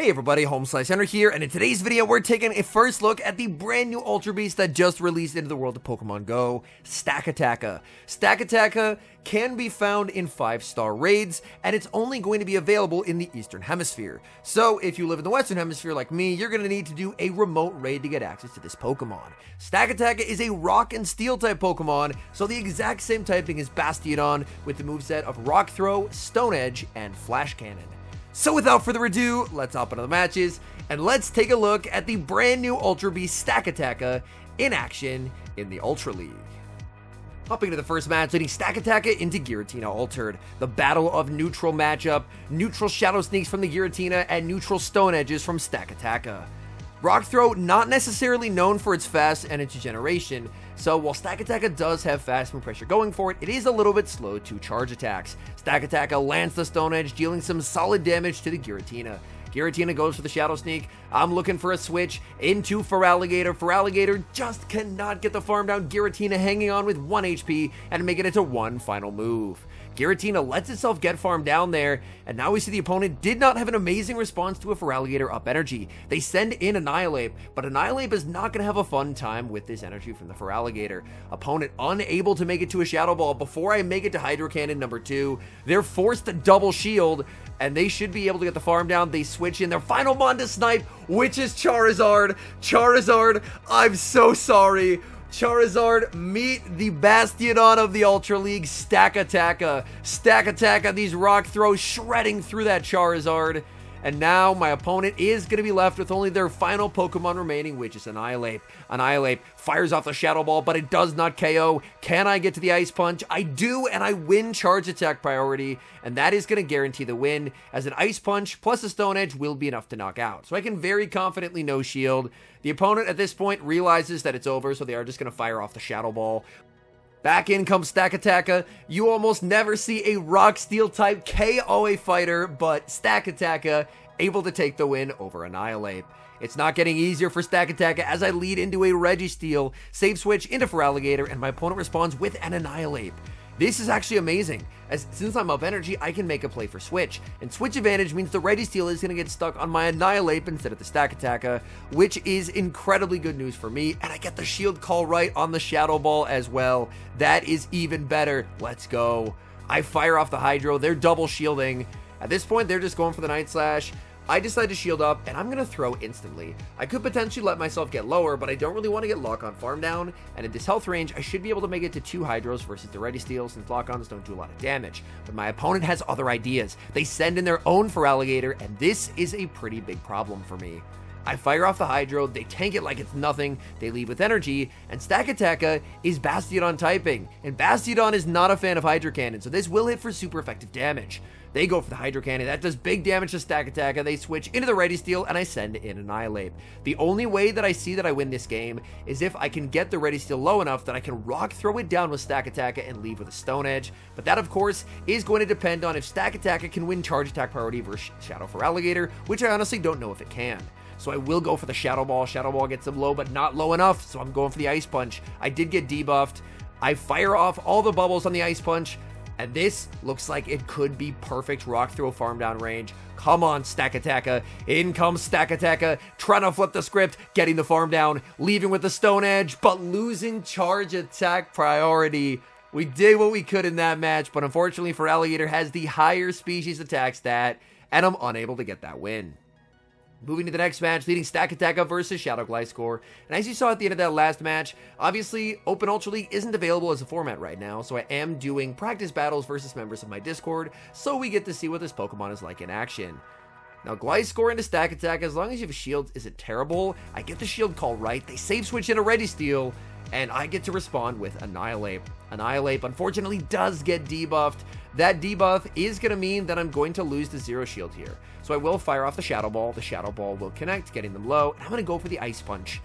Hey everybody, HomeSliceHenry here, and in today's video we're taking a first look at the brand new Ultra Beast that just released into the world of Pokemon Go, STAKATAKA. STAKATAKA can be found in 5-star raids, and it's only going to be available in the Eastern Hemisphere. So if you live in the Western Hemisphere like me, you're going to need to do a remote raid to get access to this Pokemon. STAKATAKA is a Rock and Steel type Pokemon, so the exact same typing as Bastiodon with the moveset of Rock Throw, Stone Edge, and Flash Cannon. So without further ado, let's hop into the matches, and let's take a look at the brand new Ultra Beast STAKATAKA in action in the Ultra League. Hopping into the first match, leading STAKATAKA into Giratina Altered. The battle of neutral matchup, neutral Shadow Sneaks from the Giratina and neutral Stone Edges from STAKATAKA. Rock Throw, not necessarily known for its fast energy generation, so while STAKATAKA does have fast move pressure going for it, it is a little bit slow to charge attacks. STAKATAKA lands the Stone Edge, dealing some solid damage to the Giratina. Giratina goes for the Shadow Sneak. I'm looking for a switch into Feraligatr. Feraligatr just cannot get the farm down. Giratina hanging on with 1 HP and making it to one final move. Giratina lets itself get farmed down there, and now we see the opponent did not have an amazing response to a Feraligatr up energy. They send in Annihilate, but Annihilate is not going to have a fun time with this energy from the Feraligatr. Opponent unable to make it to a Shadow Ball before I make it to Hydro Cannon number 2. They're forced to double shield, and they should be able to get the farm down. They switch in their final mon to snipe, which is Charizard. Charizard, I'm so sorry. Charizard, meet the Bastiodon of the Ultra League, STAKATAKA. STAKATAKA, these rock throws shredding through that Charizard. And now my opponent is going to be left with only their final Pokemon remaining, which is Annihilate. Annihilate fires off the Shadow Ball, but it does not KO. Can I get to the Ice Punch? I do, and I win charge attack priority, and that is going to guarantee the win, as an Ice Punch plus a Stone Edge will be enough to knock out. So I can very confidently no shield. The opponent at this point realizes that it's over, so they are just going to fire off the Shadow Ball. Back in comes STAKATAKA. You almost never see a Rock Steel type KO a fighter, but STAKATAKA able to take the win over Annihilate. It's not getting easier for STAKATAKA as I lead into a Registeel, save switch into Feraligatr, and my opponent responds with an Annihilate. This is actually amazing, as since I'm up energy, I can make a play for switch, and switch advantage means the Registeel is going to get stuck on my Annihilate instead of the STAKATAKA, which is incredibly good news for me, and I get the shield call right on the Shadow Ball as well. That is even better. Let's go. I fire off the Hydro, they're double shielding. At this point, they're just going for the Night Slash. I decide to shield up, and I'm going to throw instantly. I could potentially let myself get lower, but I don't really want to get Lock-On farm down, and in this health range, I should be able to make it to 2 Hydros versus the Registeel, since Lock-Ons don't do a lot of damage. But my opponent has other ideas. They send in their own Feraligatr, and this is a pretty big problem for me. I fire off the Hydro, they tank it like it's nothing, they leave with energy, and STAKATAKA is Bastiodon typing, and Bastiodon is not a fan of Hydro Cannon, so this will hit for super effective damage. They go for the Hydro Cannon, that does big damage to STAKATAKA, they switch into the Registeel, and I send in Annihilate. The only way that I see that I win this game is if I can get the Registeel low enough that I can Rock Throw it down with STAKATAKA and leave with a Stone Edge, but that of course is going to depend on if STAKATAKA can win charge attack priority versus Shadow Feraligatr, which I honestly don't know if it can. So I will go for the Shadow Ball. Shadow Ball gets them low, but not low enough, so I'm going for the Ice Punch. I did get debuffed. I fire off all the bubbles on the Ice Punch, and this looks like it could be perfect Rock Throw farm down range. Come on, STAKATAKA. In comes STAKATAKA, trying to flip the script, getting the farm down, leaving with the Stone Edge, but losing charge attack priority. We did what we could in that match, but unfortunately Feraligatr has the higher species attack stat, and I'm unable to get that win. Moving to the next match, leading STAKATAKA versus Shadow Gliscor. And as you saw at the end of that last match, obviously Open Ultra League isn't available as a format right now, so I am doing practice battles versus members of my Discord, so we get to see what this Pokemon is like in action. Now, Gliscor into STAKATAKA, as long as you have a shield, isn't terrible. I get the shield call right, they save switch into Registeel, and I get to respond with Annihilate. Annihilate, unfortunately, does get debuffed. That debuff is going to mean that I'm going to lose the Zero Shield here. So I will fire off the Shadow Ball. The Shadow Ball will connect, getting them low, and I'm going to go for the Ice Punch.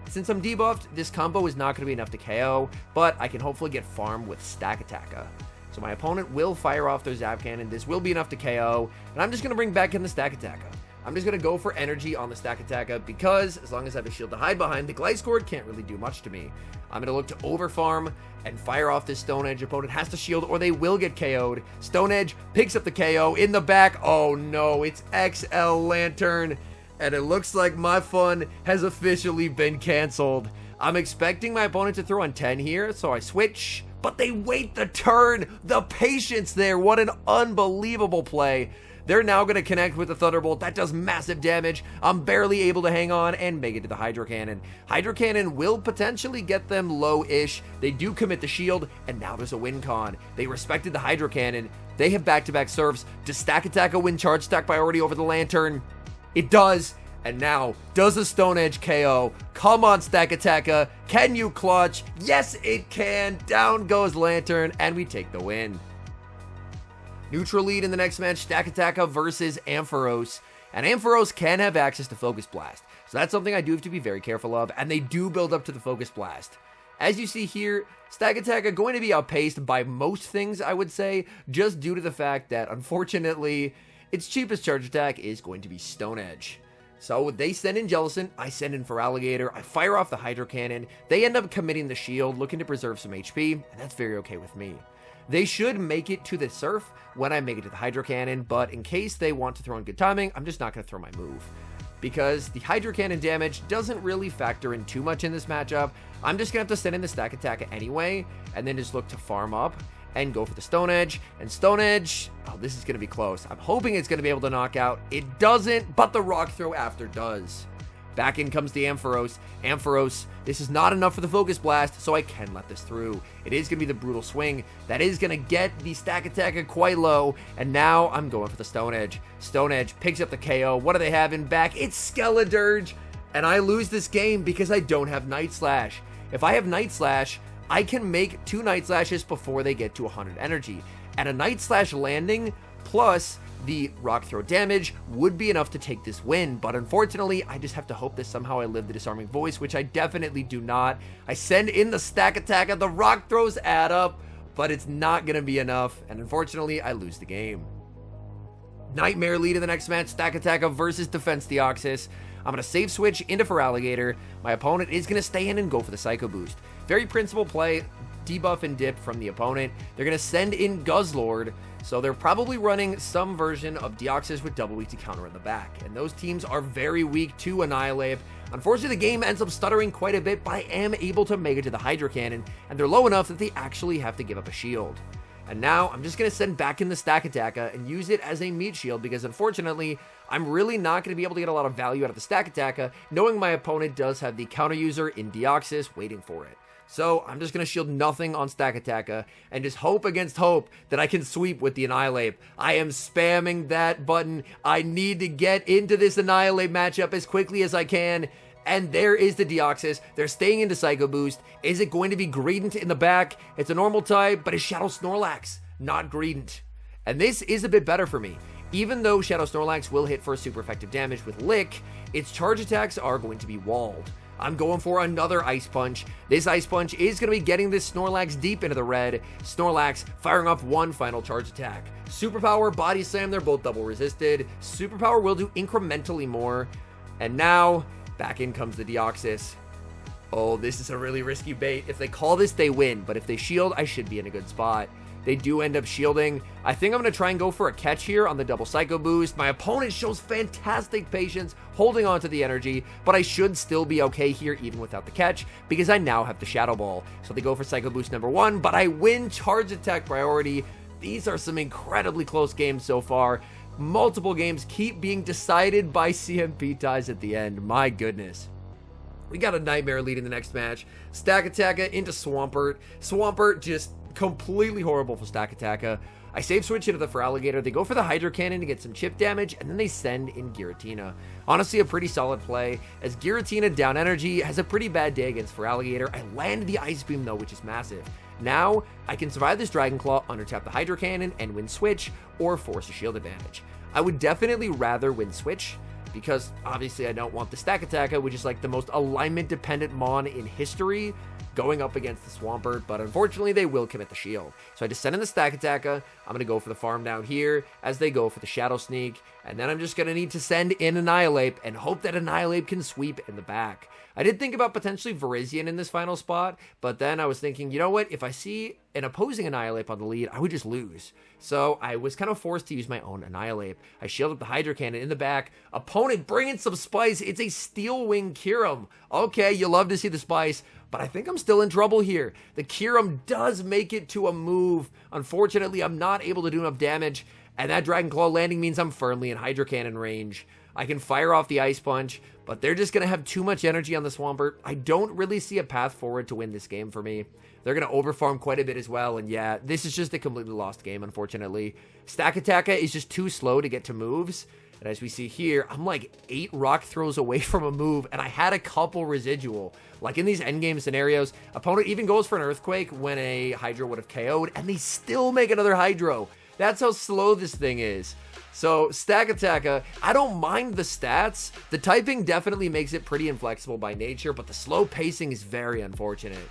Since I'm debuffed, this combo is not going to be enough to KO, but I can hopefully get farm with STAKATAKA. So my opponent will fire off their Zap Cannon. This will be enough to KO, and I'm just going to bring back in the STAKATAKA. I'm just going to go for energy on the Stackataka because as long as I have a shield to hide behind, the Gliscor can't really do much to me. I'm going to look to overfarm and fire off this Stone Edge. Opponent has to shield or they will get KO'd. Stone Edge picks up the KO in the back. Oh no, it's XL Lantern. And it looks like my fun has officially been canceled. I'm expecting my opponent to throw on 10 here, so I switch. But they wait the turn. The patience there. What an unbelievable play. They're now going to connect with the Thunderbolt. That does massive damage. I'm barely able to hang on and make it to the Hydro Cannon. Hydro Cannon will potentially get them low-ish. They do commit the shield, and now there's a win con. They respected the Hydro Cannon. They have back-to-back serves. Does Stackataka win charge stack priority over the Lantern? It does. And now, does a Stone Edge KO? Come on, Stackataka. Can you clutch? Yes, it can. Down goes Lantern, and we take the win. Neutral lead in the next match, Stackataka versus Ampharos. And Ampharos can have access to Focus Blast. So that's something I do have to be very careful of, and they do build up to the Focus Blast. As you see here, Stackataka going to be outpaced by most things, I would say, just due to the fact that, unfortunately, its cheapest charge attack is going to be Stone Edge. So they send in Jellicent, I send in Feraligatr, I fire off the Hydro Cannon, they end up committing the shield, looking to preserve some HP, and that's very okay with me. They should make it to the Surf when I make it to the Hydro Cannon, but in case they want to throw in good timing, I'm just not going to throw my move. Because the Hydro Cannon damage doesn't really factor in too much in this matchup, I'm just going to have to send in the Stackataka anyway, and then just look to farm up and go for the Stone Edge. And Stone Edge, oh, this is going to be close. I'm hoping it's going to be able to knock out. It doesn't, but the Rock Throw after does. Back in comes the Ampharos. Ampharos, this is not enough for the Focus Blast, so I can let this through. It is going to be the Brutal Swing. That is going to get the Stackataka quite low, and now I'm going for the Stone Edge. Stone Edge picks up the KO. What do they have in back? It's Skeledirge, and I lose this game because I don't have Night Slash. If I have Night Slash, I can make 2 Night Slashes before they get to 100 energy. And a Night Slash landing plus the Rock Throw damage would be enough to take this win, but unfortunately, I just have to hope that somehow I live the Disarming Voice, which I definitely do not. I send in the Stackataka, the Rock Throws add up, but it's not going to be enough, and unfortunately, I lose the game. Nightmare lead in the next match, Stackataka versus Defense Deoxys. I'm going to save switch into Feraligatr. My opponent is going to stay in and go for the Psycho Boost. Very principled play, debuff and dip from the opponent. They're going to send in Guzzlord, so they're probably running some version of Deoxys with double weak to counter in the back. And those teams are very weak to Annihilate. Unfortunately, the game ends up stuttering quite a bit, but I am able to make it to the Hydro Cannon, and they're low enough that they actually have to give up a shield. And now I'm just going to send back in the Stackataka and use it as a meat shield because unfortunately, I'm really not going to be able to get a lot of value out of the Stackataka, knowing my opponent does have the counter user in Deoxys waiting for it. So I'm just going to shield nothing on Stackataka and just hope against hope that I can sweep with the Annihilate. I am spamming that button. I need to get into this Annihilate matchup as quickly as I can. And there is the Deoxys. They're staying into Psycho Boost. Is it going to be Greedent in the back? It's a normal type, but it's Shadow Snorlax, not Greedent. And this is a bit better for me. Even though Shadow Snorlax will hit for super effective damage with Lick, its charge attacks are going to be walled. I'm going for another Ice Punch. This Ice Punch is going to be getting this Snorlax deep into the red. Snorlax firing off one final charge attack. Superpower, Body Slam, they're both double resisted. Superpower will do incrementally more. And now, back in comes the Deoxys. Oh, this is a really risky bait. If they call this, they win. But if they shield, I should be in a good spot. They do end up shielding. I think I'm going to try and go for a catch here on the double Psycho Boost. My opponent shows fantastic patience holding on to the energy, but I should still be okay here even without the catch because I now have the Shadow Ball. So they go for Psycho Boost number 1, but I win charge attack priority. These are some incredibly close games so far. Multiple games keep being decided by CMP ties at the end. My goodness. We got a Nightmare lead in the next match. Stackataka into Swampert. Swampert just completely horrible for Stackataka. I save switch into the Feraligatr. They go for the Hydro Cannon to get some chip damage, and then they send in Giratina. Honestly, a pretty solid play, as Giratina down energy has a pretty bad day against Feraligatr. I land the Ice Beam though, which is massive. Now, I can survive this Dragon Claw, undertap the Hydro Cannon, and win switch, or force a shield advantage. I would definitely rather win switch, because obviously I don't want the Stackataka, which is like the most alignment-dependent Mon in history. going up against the Swampert, but unfortunately they will commit the shield. So I just send in the Stackataka. I'm going to go for the farm down here as they go for the Shadow Sneak, and then I'm just going to need to send in Annihilate and hope that Annihilate can sweep in the back. I did think about potentially Virizion in this final spot, but then I was thinking, you know what, if I see an opposing Annihilate on the lead, I would just lose. So I was kind of forced to use my own Annihilate. I shield up the Hydro Cannon in the back. Opponent bringing some spice. It's a Steel Wing Kyurem. Okay, you love to see the spice, but I think I'm still in trouble here. The Kyurem does make it to a move. Unfortunately, I'm not able to do enough damage, and that Dragon Claw landing means I'm firmly in Hydro Cannon range. I can fire off the Ice Punch, but they're just going to have too much energy on the Swampert. I don't really see a path forward to win this game for me. They're going to overfarm quite a bit as well, and yeah, this is just a completely lost game, unfortunately. Stackataka is just too slow to get to moves, and as we see here, I'm like 8 rock throws away from a move, and I had a couple residual. Like in these endgame scenarios, opponent even goes for an Earthquake when a Hydro would have KO'd, and they still make another Hydro. That's how slow this thing is. So, Stackataka, I don't mind the stats. The typing definitely makes it pretty inflexible by nature, but the slow pacing is very unfortunate.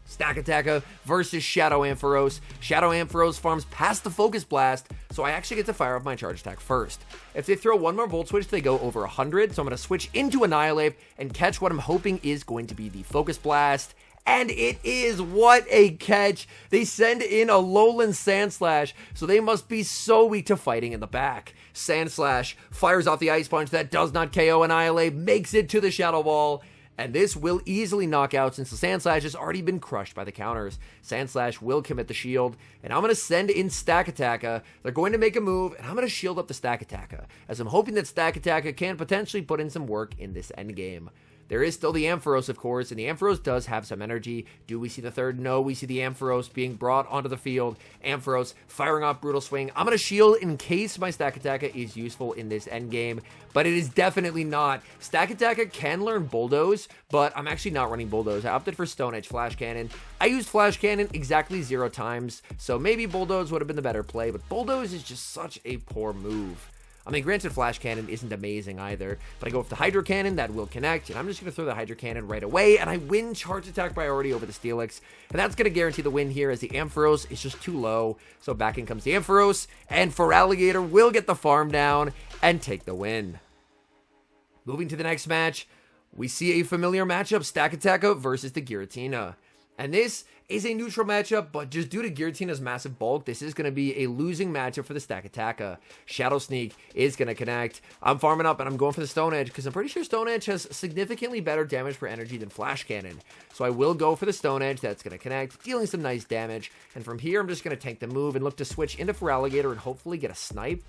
Stackataka versus Shadow Ampharos. Shadow Ampharos farms past the Focus Blast, so I actually get to fire off my charge attack first. If they throw one more Volt Switch, they go over 100, so I'm going to switch into Annihilate and catch what I'm hoping is going to be the Focus Blast. And it is. What a catch. They send in a Lowland Sandslash, so they must be so weak to fighting in the back. Sandslash fires off the Ice Punch that does not KO Annihilate, makes it to the Shadow Ball, and this will easily knock out since the Sandslash has already been crushed by the counters. Sandslash will commit the shield, and I'm going to send in Stackataka. They're going to make a move, and I'm going to shield up the Stackataka, as I'm hoping that Stackataka can potentially put in some work in this endgame. There is still the Ampharos, of course, and the Ampharos does have some energy. Do we see the third? No, we see the Ampharos being brought onto the field. Ampharos firing off Brutal Swing. I'm going to shield in case my Stackataka is useful in this endgame, but it is definitely not. Stackataka can learn Bulldoze, but I'm actually not running Bulldoze. I opted for Stone Edge Flash Cannon. I used Flash Cannon exactly 0 times, so maybe Bulldoze would have been the better play, but Bulldoze is just such a poor move. I mean, granted, Flash Cannon isn't amazing either, but I go with the Hydro Cannon, that will connect, and I'm just going to throw the Hydro Cannon right away, and I win Charge Attack priority over the Steelix, and that's going to guarantee the win here as the Ampharos is just too low. So back in comes the Ampharos, and Feraligatr will get the farm down and take the win. Moving to the next match, we see a familiar matchup, Stackataka versus the Giratina. And this is a neutral matchup, but just due to Giratina's massive bulk, this is going to be a losing matchup for the Stackataka. Shadow Sneak is going to connect. I'm farming up, and I'm going for the Stone Edge, because I'm pretty sure Stone Edge has significantly better damage per energy than Flash Cannon. So I will go for the Stone Edge. That's going to connect, dealing some nice damage. And from here, I'm just going to tank the move and look to switch into Feraligatr and hopefully get a snipe.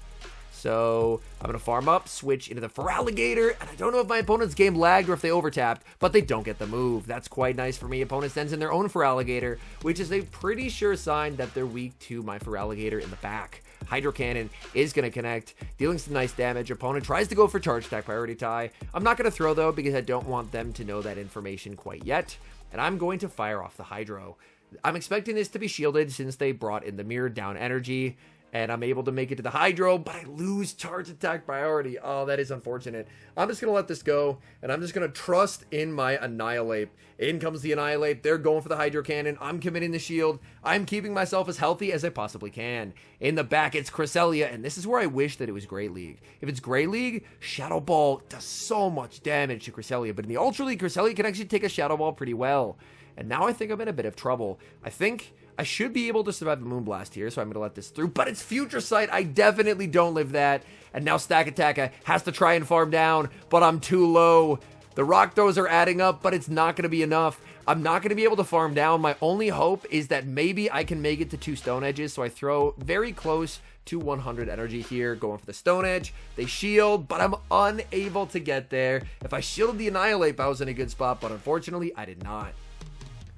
So I'm going to farm up, switch into the Feraligatr, and I don't know if my opponent's game lagged or if they overtapped, but they don't get the move. That's quite nice for me. Opponent sends in their own Feraligatr, which is a pretty sure sign that they're weak to my Feraligatr in the back. Hydro Cannon is going to connect, dealing some nice damage. Opponent tries to go for Charge Attack priority tie. I'm not going to throw, though, because I don't want them to know that information quite yet, and I'm going to fire off the Hydro. I'm expecting this to be shielded since they brought in the mirrored down energy, and I'm able to make it to the Hydro, but I lose Charge Attack priority. Oh, that is unfortunate. I'm just going to let this go, and I'm just going to trust in my Annihilate. In comes the Annihilate. They're going for the Hydro Cannon. I'm committing the shield. I'm keeping myself as healthy as I possibly can. In the back, it's Cresselia, and this is where I wish that it was Great League. If it's Great League, Shadow Ball does so much damage to Cresselia, but in the Ultra League, Cresselia can actually take a Shadow Ball pretty well. And now I think I'm in a bit of trouble. I think I should be able to survive the Moonblast here, so I'm going to let this through. But it's Future Sight. I definitely don't live that. And now Stackataka has to try and farm down, but I'm too low. The rock throws are adding up, but it's not going to be enough. I'm not going to be able to farm down. My only hope is that maybe I can make it to 2 Stone Edges, so I throw very close to 100 energy here, going for the Stone Edge. They shield, but I'm unable to get there. If I shielded the Annihilate, I was in a good spot, but unfortunately, I did not.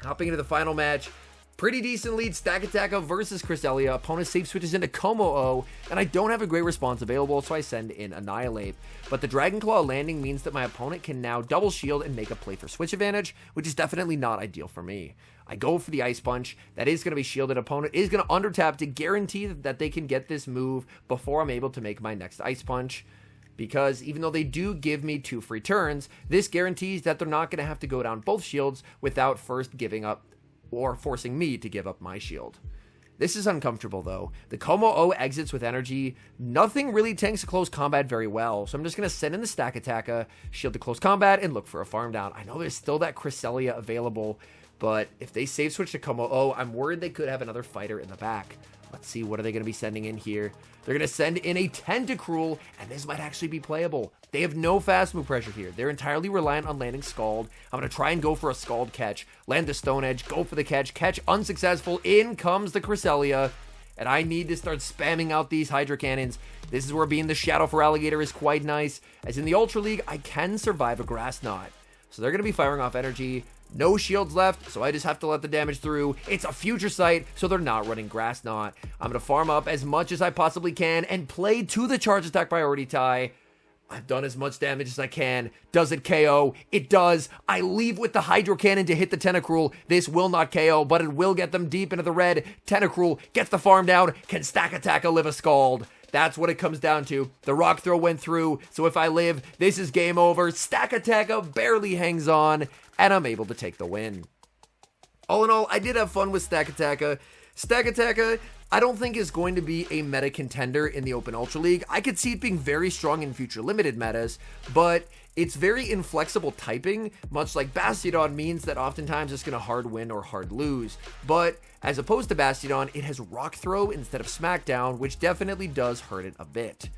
Hopping into the final match, pretty decent lead, Stackataka versus Cresselia. Opponent safe switches into Como-O, and I don't have a great response available, so I send in Annihilate. But the Dragon Claw landing means that my opponent can now double shield and make a play for switch advantage, which is definitely not ideal for me. I go for the Ice Punch. That is going to be shielded. Opponent is going to undertap to guarantee that they can get this move before I'm able to make my next Ice Punch. because even though they do give me 2 free turns, this guarantees that they're not going to have to go down both shields without first giving up or forcing me to give up my shield. This is uncomfortable though. The Como-O exits with energy. Nothing really tanks a close combat very well, so I'm just going to send in the Stackataka, shield to close combat, and look for a farm down. I know there's still that Cresselia available, but if they save switch to Como-O, I'm worried they could have another fighter in the back. Let's see, what are they going to be sending in here? They're going to send in a Tentacruel, and this might actually be playable. They have no fast move pressure here. They're entirely reliant on landing Scald. I'm going to try and go for a Scald catch, land the Stone Edge, go for the catch unsuccessful. In comes the Cresselia, and I need to start spamming out these Hydro Cannons. This is where being the Shadow for Alligator is quite nice, as in the Ultra League, I can survive a Grass Knot. So they're going to be firing off energy. No shields left, so I just have to let the damage through. It's a Future Sight, so they're not running Grass Knot. I'm going to farm up as much as I possibly can and play to the Charge Attack priority tie. I've done as much damage as I can. Does it KO? It does. I leave with the Hydro Cannon to hit the Tentacruel. This will not KO, but it will get them deep into the red. Tentacruel gets the farm down. Can Stackataka live a Scald? That's what it comes down to. The Rock Throw went through, so if I live, this is game over. Stackataka barely hangs on, and I'm able to take the win. All in all, I did have fun with Stackataka. Stackataka, I don't think is going to be a meta contender in the Open Ultra League. I could see it being very strong in future limited metas, but it's very inflexible typing, much like Bastiodon means that oftentimes it's going to hard win or hard lose. But as opposed to Bastiodon, it has Rock Throw instead of Smackdown, which definitely does hurt it a bit.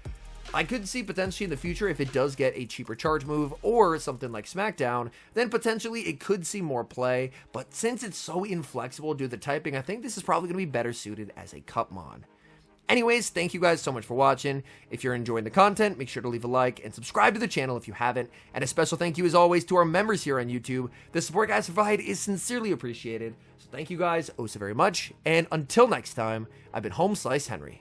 I could see potentially in the future if it does get a cheaper charge move or something like Smackdown, then potentially it could see more play, but since it's so inflexible due to the typing, I think this is probably going to be better suited as a Cupmon. Anyways, thank you guys so much for watching. If you're enjoying the content, make sure to leave a like and subscribe to the channel if you haven't. And a special thank you as always to our members here on YouTube. The support guys provide is sincerely appreciated. So thank you guys oh so very much. And until next time, I've been HomeSliceHenry.